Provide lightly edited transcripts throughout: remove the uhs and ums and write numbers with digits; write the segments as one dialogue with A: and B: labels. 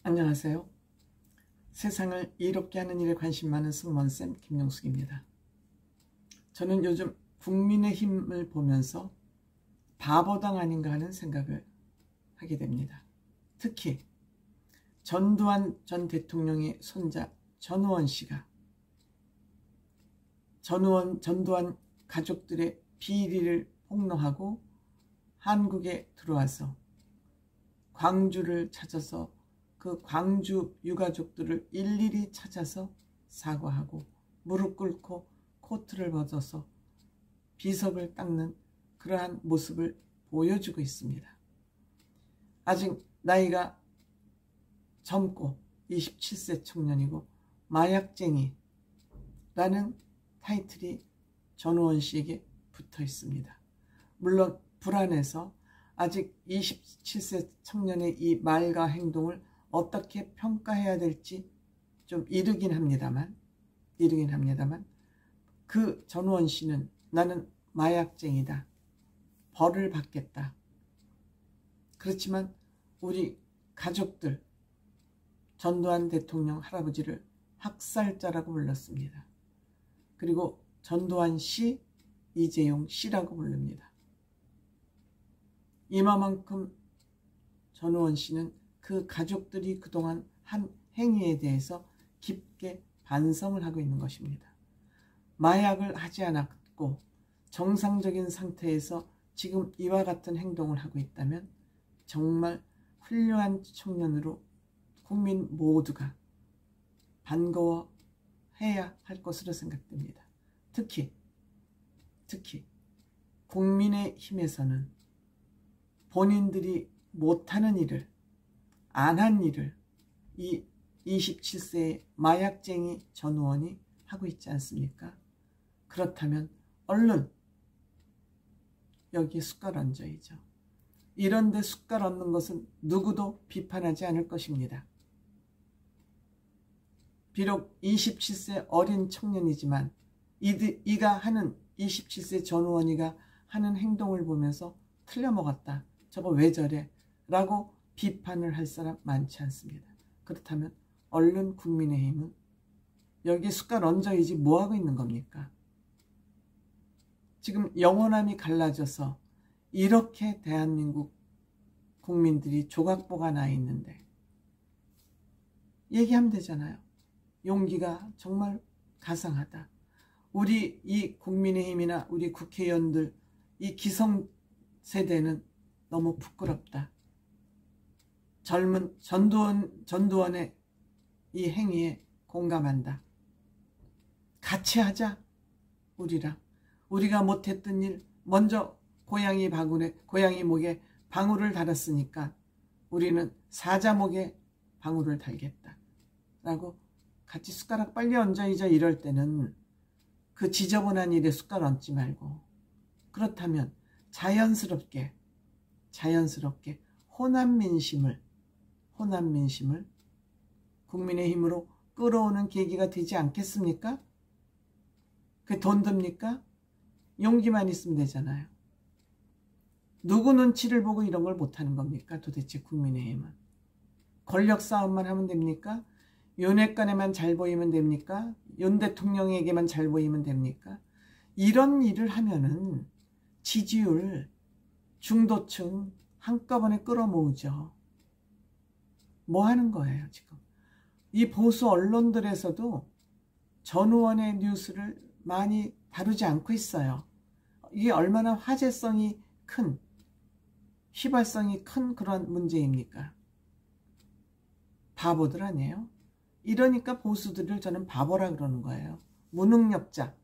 A: 안녕하세요. 세상을 이롭게 하는 일에 관심 많은 승무원쌤 김용숙입니다. 저는 요즘 국민의힘을 보면서 바보당 아닌가 하는 생각을 하게 됩니다. 특히 전두환 전 대통령의 손자 전우원 씨가 전두환 가족들의 비리를 폭로하고 한국에 들어와서 광주를 찾아서 그 광주 유가족들을 일일이 찾아서 사과하고 무릎 꿇고 코트를 벗어서 비석을 닦는 그러한 모습을 보여주고 있습니다. 아직 나이가 젊고 27세 청년이고 마약쟁이라는 타이틀이 전우원 씨에게 붙어 있습니다. 물론 불안해서 아직 27세 청년의 이 말과 행동을 어떻게 평가해야 될지 좀 이르긴 합니다만 그 전우원 씨는 나는 마약쟁이다, 벌을 받겠다. 그렇지만 우리 가족들, 전두환 대통령 할아버지를 학살자라고 불렀습니다. 그리고 전두환 씨, 이재용 씨라고 부릅니다. 이만큼 전우원 씨는 그 가족들이 그동안 한 행위에 대해서 깊게 반성을 하고 있는 것입니다. 마약을 하지 않았고 정상적인 상태에서 지금 이와 같은 행동을 하고 있다면 정말 훌륭한 청년으로 국민 모두가 반가워해야 할 것으로 생각됩니다. 특히 국민의힘에서는 본인들이 못하는 일을, 안 한 일을 이 27세의 마약쟁이 전우원이 하고 있지 않습니까? 그렇다면 얼른 여기에 숟갈 얹어야죠. 이런데 숟갈 얹는 것은 누구도 비판하지 않을 것입니다. 비록 27세 어린 청년이지만 이가 하는 27세 전우원이가 하는 행동을 보면서 틀려먹었다, 저거 왜 저래? 라고 비판을 할 사람 많지 않습니다. 그렇다면 얼른 국민의힘은 여기에 숟갈 얹어야지 뭐하고 있는 겁니까? 지금 영원함이 갈라져서 이렇게 대한민국 국민들이 조각보가 나 있는데 얘기하면 되잖아요. 용기가 정말 가상하다. 우리 이 국민의힘이나 우리 국회의원들, 이 기성세대는 너무 부끄럽다. 젊은 전두원의 이 행위에 공감한다. 같이 하자. 우리가 못했던 일, 먼저 고양이 목에 방울을 달았으니까 우리는 사자 목에 방울을 달겠다 라고 같이 숟가락 빨리 얹어야죠. 이럴 때는 그 지저분한 일에 숟가락 얹지 말고, 그렇다면 자연스럽게 호남 민심을 국민의힘으로 끌어오는 계기가 되지 않겠습니까? 그게 돈 듭니까? 용기만 있으면 되잖아요. 누구 눈치를 보고 이런 걸 못하는 겁니까? 도대체 국민의힘은. 권력 싸움만 하면 됩니까? 윤핵관에만 잘 보이면 됩니까? 윤 대통령에게만 잘 보이면 됩니까? 이런 일을 하면은 지지율, 중도층 한꺼번에 끌어모으죠. 뭐 하는 거예요 지금? 이 보수 언론들에서도 전우원의 뉴스를 많이 다루지 않고 있어요. 이게 얼마나 화제성이 큰, 휘발성이 큰 그런 문제입니까? 바보들 아니에요? 이러니까 보수들을 저는 바보라 그러는 거예요. 무능력자.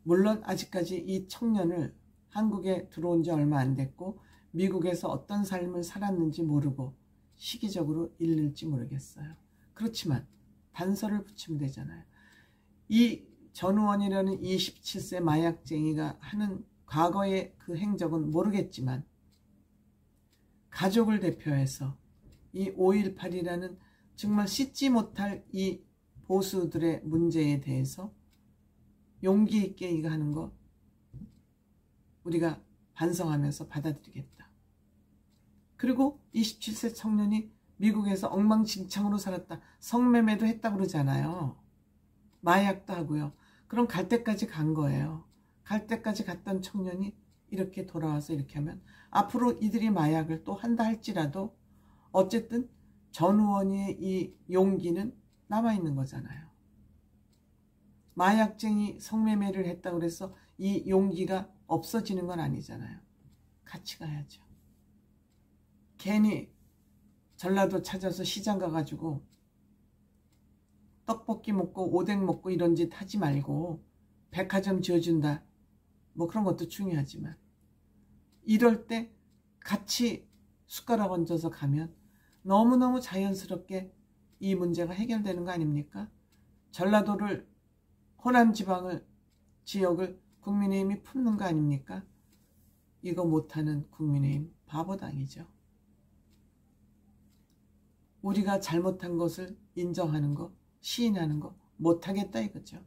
A: 물론 아직까지 이 청년을 한국에 들어온 지 얼마 안 됐고 미국에서 어떤 삶을 살았는지 모르고 시기적으로 잃을지 모르겠어요. 그렇지만 단서를 붙이면 되잖아요. 이 전우원이라는 27세 마약쟁이가 하는 과거의 그 행적은 모르겠지만 가족을 대표해서 이 5.18이라는 정말 씻지 못할 이 보수들의 문제에 대해서 용기 있게 이거 하는 거 우리가 반성하면서 받아들이겠다. 그리고 27세 청년이 미국에서 엉망진창으로 살았다. 성매매도 했다고 그러잖아요. 마약도 하고요. 그럼 갈 때까지 간 거예요. 갈 때까지 갔던 청년이 이렇게 돌아와서 이렇게 하면 앞으로 이들이 마약을 또 한다 할지라도 어쨌든 전우원이의 이 용기는 남아있는 거잖아요. 마약쟁이 성매매를 했다고 해서 이 용기가 없어지는 건 아니잖아요. 같이 가야죠. 괜히 전라도 찾아서 시장 가가지고 떡볶이 먹고 오뎅 먹고 이런 짓 하지 말고 백화점 지어준다. 뭐 그런 것도 중요하지만 이럴 때 같이 숟가락 얹어서 가면 너무너무 자연스럽게 이 문제가 해결되는 거 아닙니까? 전라도를 호남 지역을 국민의힘이 품는 거 아닙니까? 이거 못하는 국민의힘 바보당이죠. 우리가 잘못한 것을 인정하는 거, 시인하는 거 못하겠다 이거죠.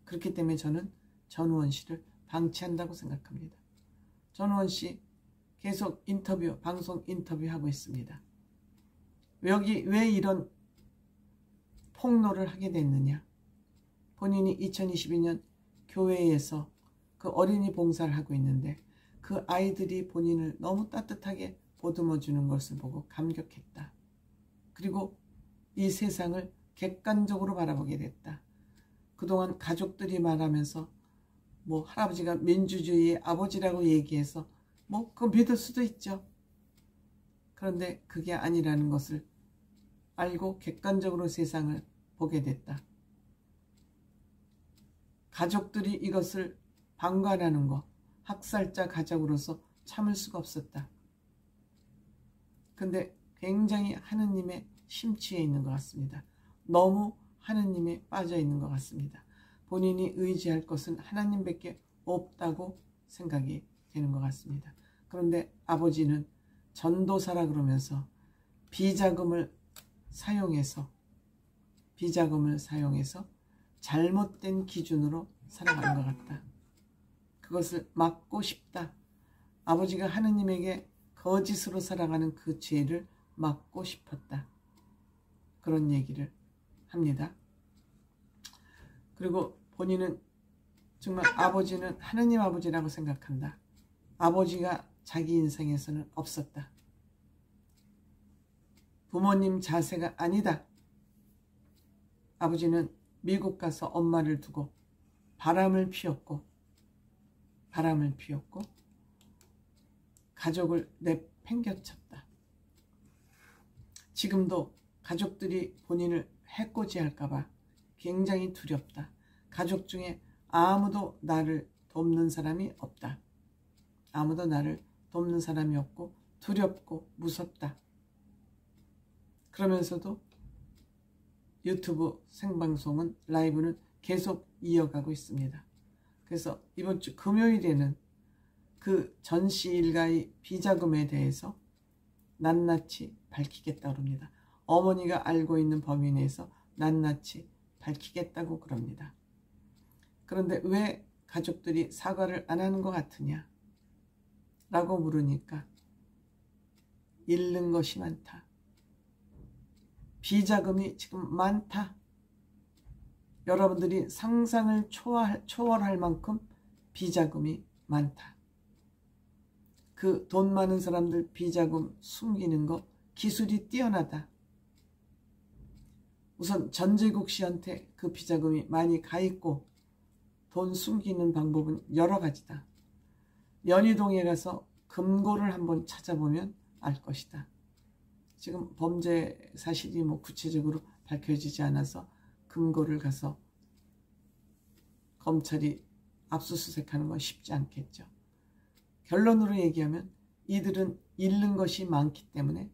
A: 그렇기 때문에 저는 전우원 씨를 방치한다고 생각합니다. 전우원 씨 계속 방송 인터뷰하고 있습니다. 여기 왜 이런 폭로를 하게 됐느냐. 본인이 2022년 교회에서 그 어린이 봉사를 하고 있는데 그 아이들이 본인을 너무 따뜻하게 보듬어 주는 것을 보고 감격했다. 그리고 이 세상을 객관적으로 바라보게 됐다. 그동안 가족들이 말하면서 뭐 할아버지가 민주주의의 아버지라고 얘기해서 뭐 그거 믿을 수도 있죠. 그런데 그게 아니라는 것을 알고 객관적으로 세상을 보게 됐다. 가족들이 이것을 방관하는 거, 학살자 가족으로서 참을 수가 없었다. 근데 굉장히 하느님의 심취해 있는 것 같습니다. 너무 하느님에 빠져 있는 것 같습니다. 본인이 의지할 것은 하나님밖에 없다고 생각이 되는 것 같습니다. 그런데 아버지는 전도사라 그러면서 비자금을 사용해서 잘못된 기준으로 살아가는 것 같다. 그것을 막고 싶다. 아버지가 하느님에게 거짓으로 살아가는 그 죄를 막고 싶었다. 그런 얘기를 합니다. 그리고 본인은 정말 아버지는 하느님 아버지라고 생각한다. 아버지가 자기 인생에서는 없었다. 부모님 자세가 아니다. 아버지는 미국 가서 엄마를 두고 바람을 피웠고 가족을 내팽겨쳤다. 지금도 가족들이 본인을 해코지할까봐 굉장히 두렵다. 가족 중에 아무도 나를 돕는 사람이 없다. 아무도 나를 돕는 사람이 없고 두렵고 무섭다. 그러면서도 유튜브 생방송은 라이브는 계속 이어가고 있습니다. 그래서 이번 주 금요일에는 그 전씨 일가의 비자금에 대해서 낱낱이 밝히겠다고 합니다. 어머니가 알고 있는 범위 내에서 낱낱이 밝히겠다고 그럽니다. 그런데 왜 가족들이 사과를 안 하는 것 같으냐? 라고 물으니까 잃는 것이 많다. 비자금이 지금 많다. 여러분들이 상상을 초월할 만큼 비자금이 많다. 그 돈 많은 사람들 비자금 숨기는 거 기술이 뛰어나다. 우선 전재국 씨한테 그 비자금이 많이 가 있고 돈 숨기는 방법은 여러 가지다. 연희동에 가서 금고를 한번 찾아보면 알 것이다. 지금 범죄 사실이 뭐 구체적으로 밝혀지지 않아서 금고를 가서 검찰이 압수수색하는 건 쉽지 않겠죠. 결론으로 얘기하면 이들은 잃는 것이 많기 때문에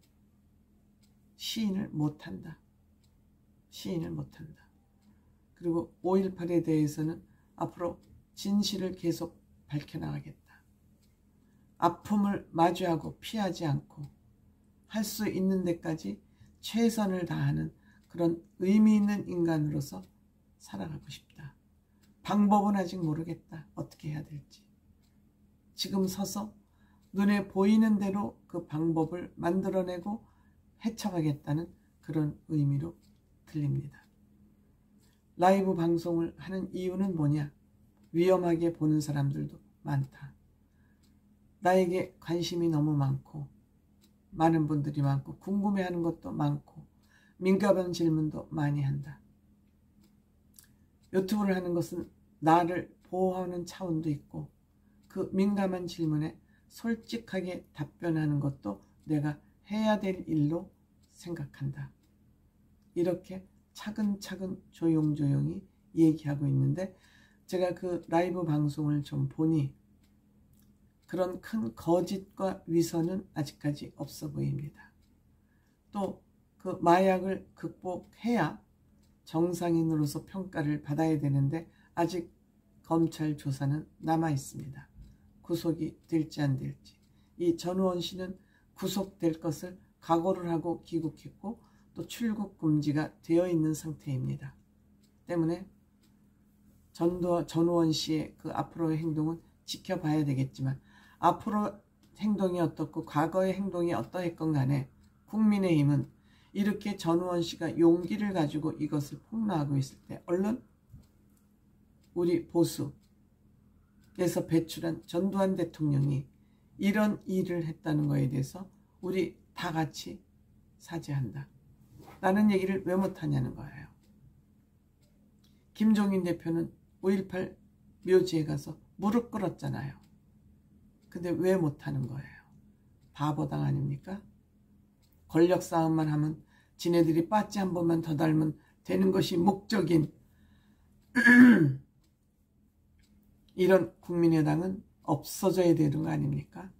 A: 시인을 못한다. 그리고 5.18에 대해서는 앞으로 진실을 계속 밝혀나가겠다. 아픔을 마주하고 피하지 않고 할 수 있는 데까지 최선을 다하는 그런 의미 있는 인간으로서 살아가고 싶다. 방법은 아직 모르겠다. 어떻게 해야 될지. 지금 서서 눈에 보이는 대로 그 방법을 만들어내고 헤쳐가겠다는 그런 의미로 들립니다. 라이브 방송을 하는 이유는 뭐냐? 위험하게 보는 사람들도 많다. 나에게 관심이 너무 많고 많은 분들이 많고 궁금해하는 것도 많고 민감한 질문도 많이 한다. 유튜브를 하는 것은 나를 보호하는 차원도 있고 그 민감한 질문에 솔직하게 답변하는 것도 내가 해야 될 일로 생각한다. 이렇게 차근차근 조용조용히 얘기하고 있는데 제가 그 라이브 방송을 좀 보니 그런 큰 거짓과 위선은 아직까지 없어 보입니다. 또 그 마약을 극복해야 정상인으로서 평가를 받아야 되는데 아직 검찰 조사는 남아 있습니다. 구속이 될지 안 될지. 이 전우원 씨는 구속될 것을 각오를 하고 귀국했고 또 출국 금지가 되어 있는 상태입니다. 때문에 전우원 씨의 그 앞으로의 행동은 지켜봐야 되겠지만 앞으로 행동이 어떻고 과거의 행동이 어떠했건 간에 국민의힘은 이렇게 전우원 씨가 용기를 가지고 이것을 폭로하고 있을 때 얼른 우리 보수에서 배출한 전두환 대통령이 이런 일을 했다는 것에 대해서 우리 다 같이 사죄한다. 라는 얘기를 왜 못하냐는 거예요. 김종인 대표는 5.18 묘지에 가서 무릎 꿇었잖아요. 근데 왜 못하는 거예요? 바보당 아닙니까? 권력 싸움만 하면 지네들이 빠찌 한 번만 더 달면 되는 것이 목적인 이런 국민의당은 없어져야 되는 거 아닙니까?